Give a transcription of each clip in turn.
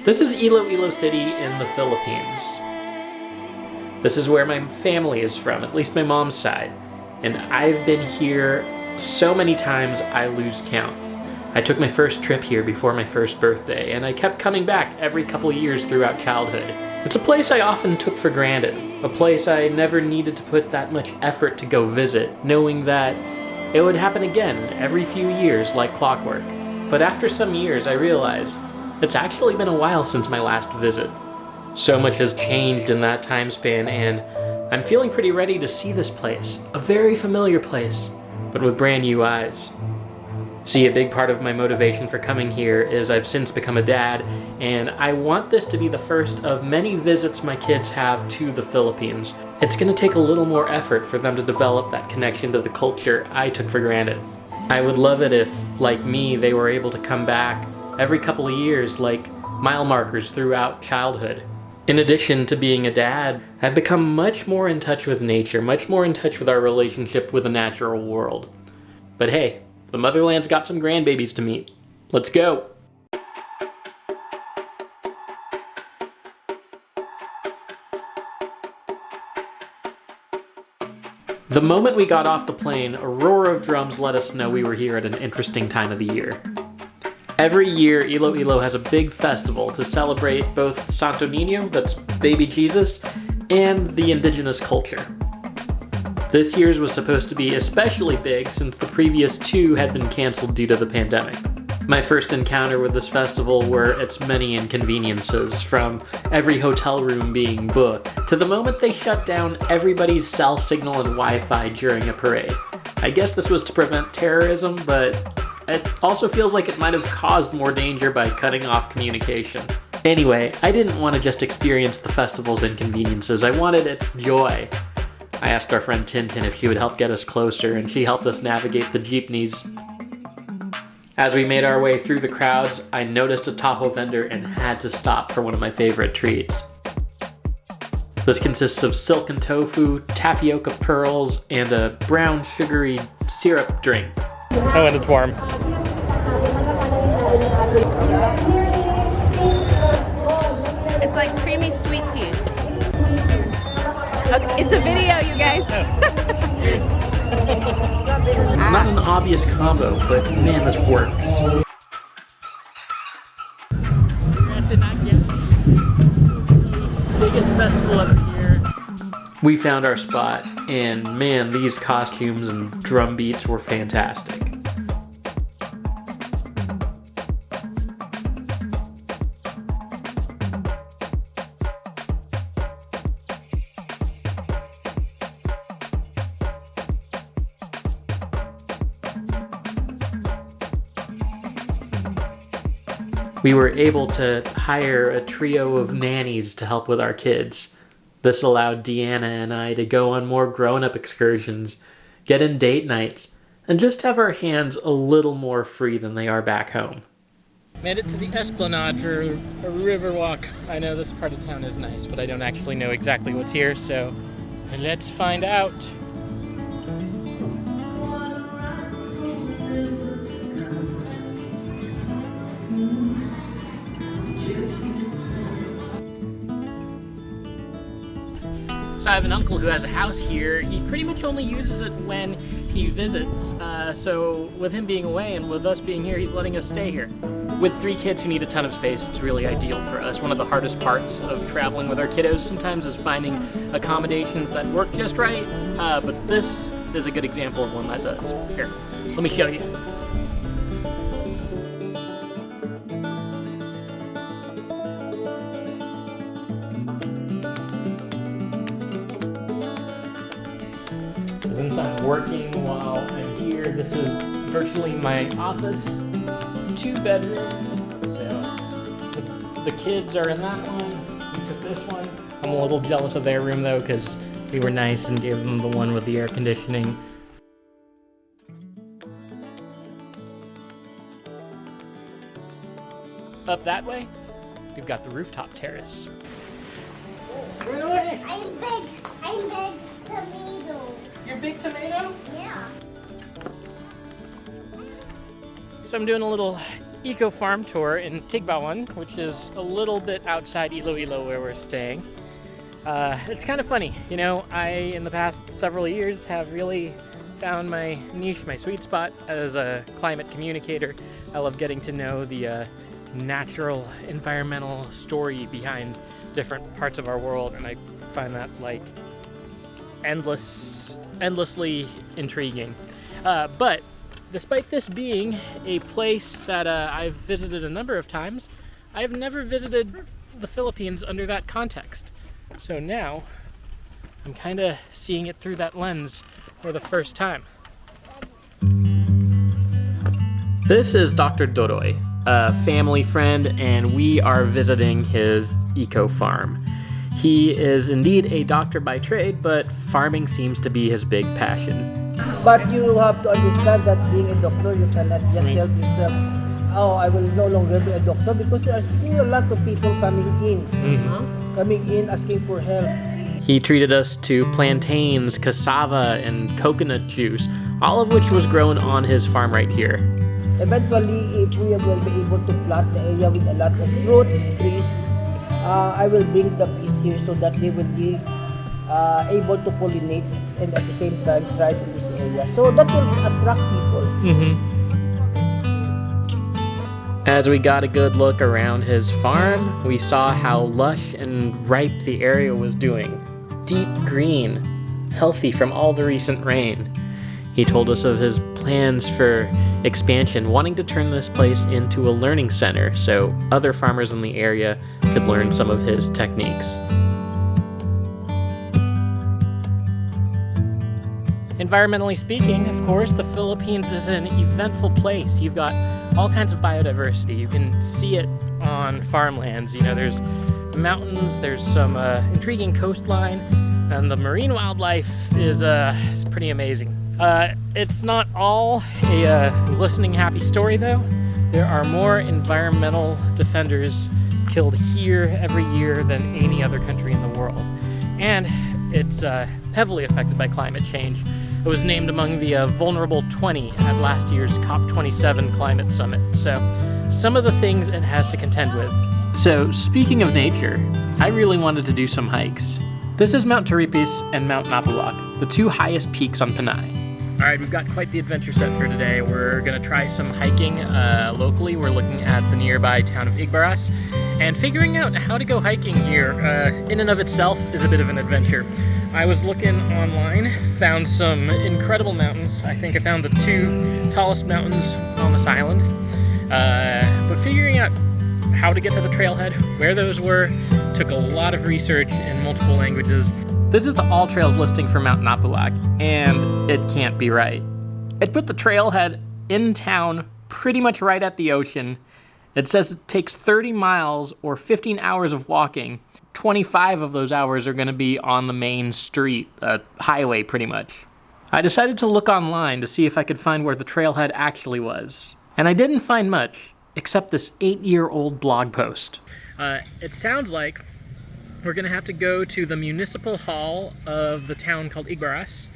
This is Iloilo City in the Philippines. This is where my family is from, at least my mom's side. And I've been here so many times I lose count. I took my first trip here before my first birthday, and I kept coming back every couple years throughout childhood. It's a place I often took for granted, a place I never needed to put that much effort to go visit, knowing that it would happen again every few years like clockwork. But after some years, I realized it's actually been a while since my last visit. So much has changed in that time span, and I'm feeling pretty ready to see this place, a very familiar place, but with brand new eyes. See, a big part of my motivation for coming here is I've since become a dad, and I want this to be the first of many visits my kids have to the Philippines. It's gonna take a little more effort for them to develop that connection to the culture I took for granted. I would love it if, like me, they were able to come back every couple of years like mile markers throughout childhood. In addition to being a dad, I've become much more in touch with nature, much more in touch with our relationship with the natural world. But hey, the motherland's got some grandbabies to meet. Let's go! The moment we got off the plane, a roar of drums let us know we were here at an interesting time of the year. Every year, Iloilo has a big festival to celebrate both Santo Niño, that's baby Jesus, and the indigenous culture. This year's was supposed to be especially big since the previous two had been canceled due to the pandemic. My first encounter with this festival were its many inconveniences, from every hotel room being booked, to the moment they shut down everybody's cell signal and Wi-Fi during a parade. I guess this was to prevent terrorism, but it also feels like it might have caused more danger by cutting off communication. Anyway, I didn't want to just experience the festival's inconveniences, I wanted its joy. I asked our friend Tintin if she would help get us closer, and she helped us navigate the jeepneys. As we made our way through the crowds, I noticed a taho vendor and had to stop for one of my favorite treats. This consists of silken tofu, tapioca pearls, and a brown sugary syrup drink. Oh, and it's warm. It's like creamy sweet tea. Okay, it's a video, you guys. Not an obvious combo, but man, this works. Biggest festival of the year. We found our spot, and man, these costumes and drum beats were fantastic. We were able to hire a trio of nannies to help with our kids. This allowed Deanna and I to go on more grown-up excursions, get in date nights, and just have our hands a little more free than they are back home. Made it to the Esplanade for a river walk. I know this part of town is nice, but I don't actually know exactly what's here, so let's find out. So I have an uncle who has a house here. He pretty much only uses it when he visits. So with him being away and with us being here, he's letting us stay here. With 3 kids who need a ton of space, it's really ideal for us. One of the hardest parts of traveling with our kiddos sometimes is finding accommodations that work just right, but this is a good example of one that does. Here, let me show you. Since I'm working while I'm here, this is virtually my office, 2 bedrooms. So the kids are in that one, we took this one. I'm a little jealous of their room though, because we were nice and gave them the one with the air conditioning. Up that way, we've got the rooftop terrace. Run away! I'm big tomato. You're Big Tomato? Yeah. So I'm doing a little eco farm tour in Tigbawan, which is a little bit outside Iloilo where we're staying. It's kind of funny, you know, in the past several years have really found my niche, my sweet spot as a climate communicator. I love getting to know the natural environmental story behind different parts of our world, and I find that like endlessly intriguing. But despite this being a place that I've visited a number of times, I've never visited the Philippines under that context. So now I'm kind of seeing it through that lens for the first time. This is Dr. Doroy, a family friend, and we are visiting his eco farm. He is indeed a doctor by trade, but farming seems to be his big passion. But you have to understand that being a doctor, you cannot just help yourself. Oh, I will no longer be a doctor, because there are still a lot of people coming in asking for help. He treated us to plantains, cassava, and coconut juice, all of which was grown on his farm right here. Eventually, if we will be able to plant the area with a lot of fruits, trees, I will bring the bees here so that they will be able to pollinate and at the same time thrive in this area. So that will attract people. As we got a good look around his farm, we saw how lush and ripe the area was doing. Deep green, healthy from all the recent rain. He told us of his plans for expansion, wanting to turn this place into a learning center so other farmers in the area could learn some of his techniques. Environmentally speaking, of course, the Philippines is an eventful place. You've got all kinds of biodiversity. You can see it on farmlands. You know, there's mountains, there's some intriguing coastline, and the marine wildlife is pretty amazing. It's not all a glistening happy story, though. There are more environmental defenders killed here every year than any other country in the world. And it's heavily affected by climate change. It was named among the vulnerable 20 at last year's COP27 climate summit. So some of the things it has to contend with. So speaking of nature, I really wanted to do some hikes. This is Mount Taripis and Mount Napulak, the two highest peaks on Panay. All right, we've got quite the adventure set for today. We're gonna try some hiking locally. We're looking at the nearby town of Igbaras, and figuring out how to go hiking here in and of itself is a bit of an adventure. I was looking online, found some incredible mountains. I think I found the two tallest mountains on this island. But figuring out how to get to the trailhead, where those were, took a lot of research in multiple languages. This is the All Trails listing for Mount Napulak, and it can't be right. It put the trailhead in town, pretty much right at the ocean. It says it takes 30 miles or 15 hours of walking. 25 of those hours are going to be on the main street, a highway pretty much. I decided to look online to see if I could find where the trailhead actually was. And I didn't find much, except this 8-year-old blog post. It sounds like we're going to have to go to the municipal hall of the town called Igbaras.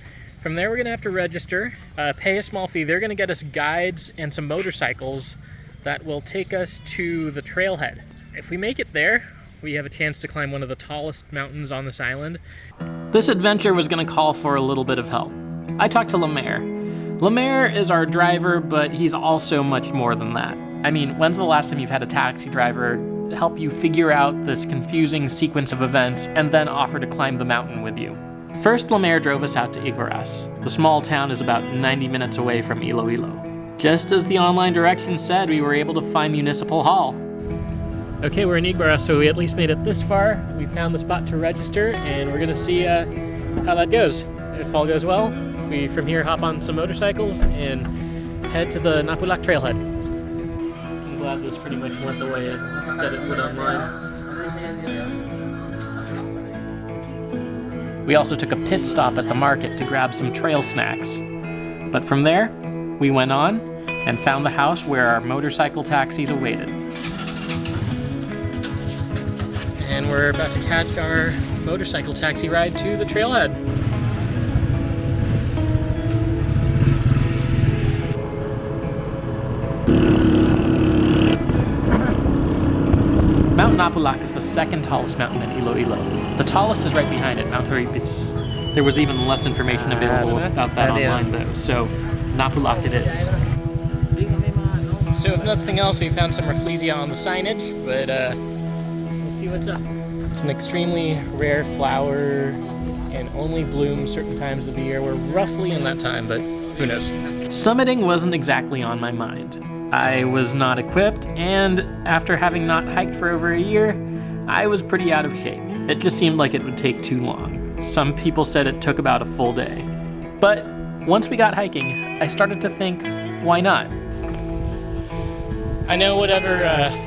From there, we're going to have to register, pay a small fee. They're going to get us guides and some motorcycles that will take us to the trailhead. If we make it there, we have a chance to climb one of the tallest mountains on this island. This adventure was going to call for a little bit of help. I talked to Lemaire. Lemaire is our driver, but he's also much more than that. I mean, when's the last time you've had a taxi driver help you figure out this confusing sequence of events and then offer to climb the mountain with you? First, Lemaire drove us out to Igbaras. The small town is about 90 minutes away from Iloilo. Just as the online directions said, we were able to find Municipal Hall. Okay, we're in Igbaras, so we at least made it this far. We found the spot to register, and we're gonna see how that goes. If all goes well, we from here hop on some motorcycles and head to the Napulak trailhead. I'm glad this pretty much went the way it said it would online. We also took a pit stop at the market to grab some trail snacks. But from there, we went on and found the house where our motorcycle taxis awaited. And we're about to catch our motorcycle taxi ride to the trailhead. Mount Napulak is the second tallest mountain in Iloilo. The tallest is right behind it, Mount Horibis. There was even less information available about that online though, so Napulak it is. So if nothing else, we found some rafflesia on the signage, but let's see what's up. It's an extremely rare flower and only blooms certain times of the year. We're roughly in that time, but who knows. Summiting wasn't exactly on my mind. I was not equipped, and after having not hiked for over a year, I was pretty out of shape. It just seemed like it would take too long. Some people said it took about a full day. But once we got hiking, I started to think, why not? I know whatever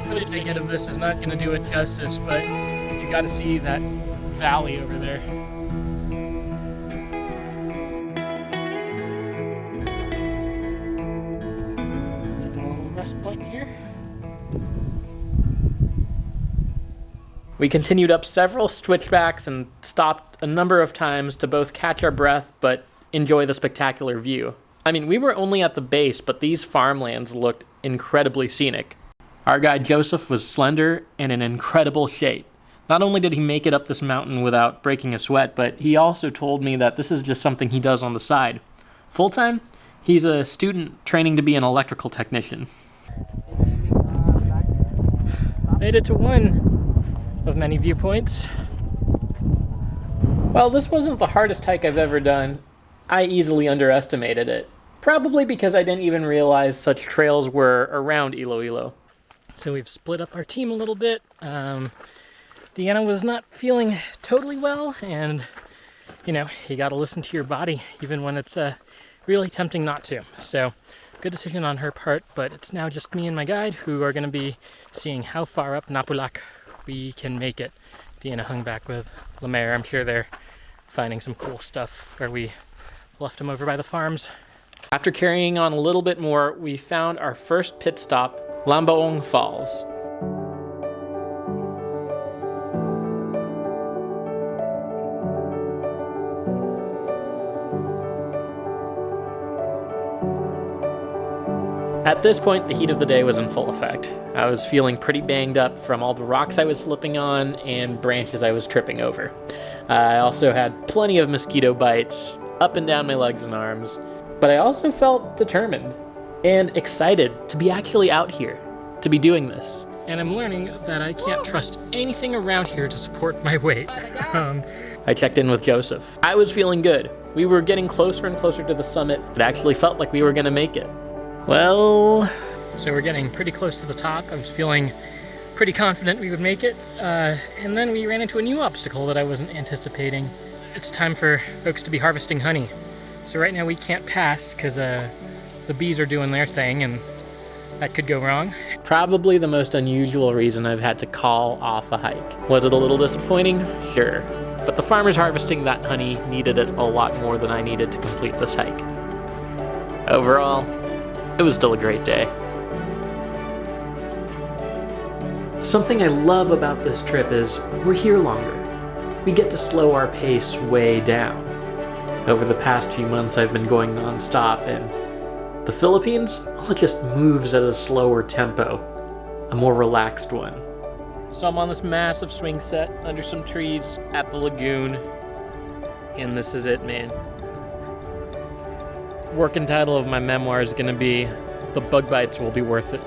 footage I get of this is not going to do it justice, but you got to see that valley over there. Rest point here. We continued up several switchbacks and stopped a number of times to both catch our breath but enjoy the spectacular view. I mean, we were only at the base, but these farmlands looked incredibly scenic. Our guide Joseph was slender and in incredible shape. Not only did he make it up this mountain without breaking a sweat, but he also told me that this is just something he does on the side. Full-time, he's a student training to be an electrical technician. Made it to one of many viewpoints. Well, this wasn't the hardest hike I've ever done. I easily underestimated it. Probably because I didn't even realize such trails were around Iloilo. So we've split up our team a little bit. Deanna was not feeling totally well, and you know, you gotta listen to your body even when it's really tempting not to. So good decision on her part, but it's now just me and my guide who are gonna be seeing how far up Napulak we can make it. Deanna hung back with Lemaire. I'm sure they're finding some cool stuff where we left them over by the farms. After carrying on a little bit more, we found our first pit stop, Lambaong Falls. At this point, the heat of the day was in full effect. I was feeling pretty banged up from all the rocks I was slipping on and branches I was tripping over. I also had plenty of mosquito bites up and down my legs and arms, but I also felt determined and excited to be actually out here, to be doing this. And I'm learning that I can't trust anything around here to support my weight. I checked in with Joseph. I was feeling good. We were getting closer and closer to the summit. It actually felt like we were gonna make it. Well, so we're getting pretty close to the top. I was feeling pretty confident we would make it. And then we ran into a new obstacle that I wasn't anticipating. It's time for folks to be harvesting honey. So right now we can't pass because the bees are doing their thing and that could go wrong. Probably the most unusual reason I've had to call off a hike. Was it a little disappointing? Sure. But the farmers harvesting that honey needed it a lot more than I needed to complete this hike. Overall, it was still a great day. Something I love about this trip is we're here longer. We get to slow our pace way down. Over the past few months I've been going non-stop, and the Philippines, well, it just moves at a slower tempo, a more relaxed one. So I'm on this massive swing set under some trees at the lagoon, and this is it, man. Working title of my memoir is gonna be "The Bug Bites Will Be Worth It."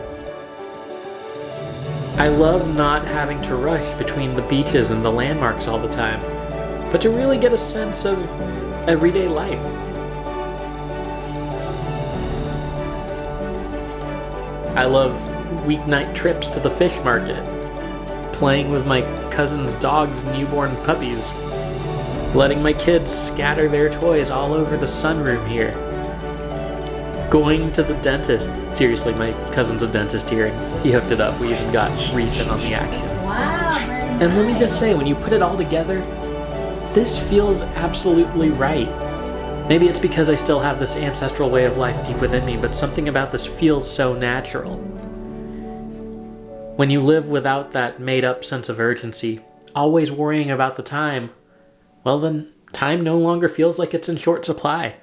I love not having to rush between the beaches and the landmarks all the time, but to really get a sense of everyday life. I love weeknight trips to the fish market, playing with my cousin's dog's newborn puppies, letting my kids scatter their toys all over the sunroom here, going to the dentist. Seriously, my cousin's a dentist here, and he hooked it up. We even got recent on the action. Wow. And let me just say, when you put it all together, this feels absolutely right. Maybe it's because I still have this ancestral way of life deep within me, but something about this feels so natural. When you live without that made-up sense of urgency, always worrying about the time, well then, time no longer feels like it's in short supply.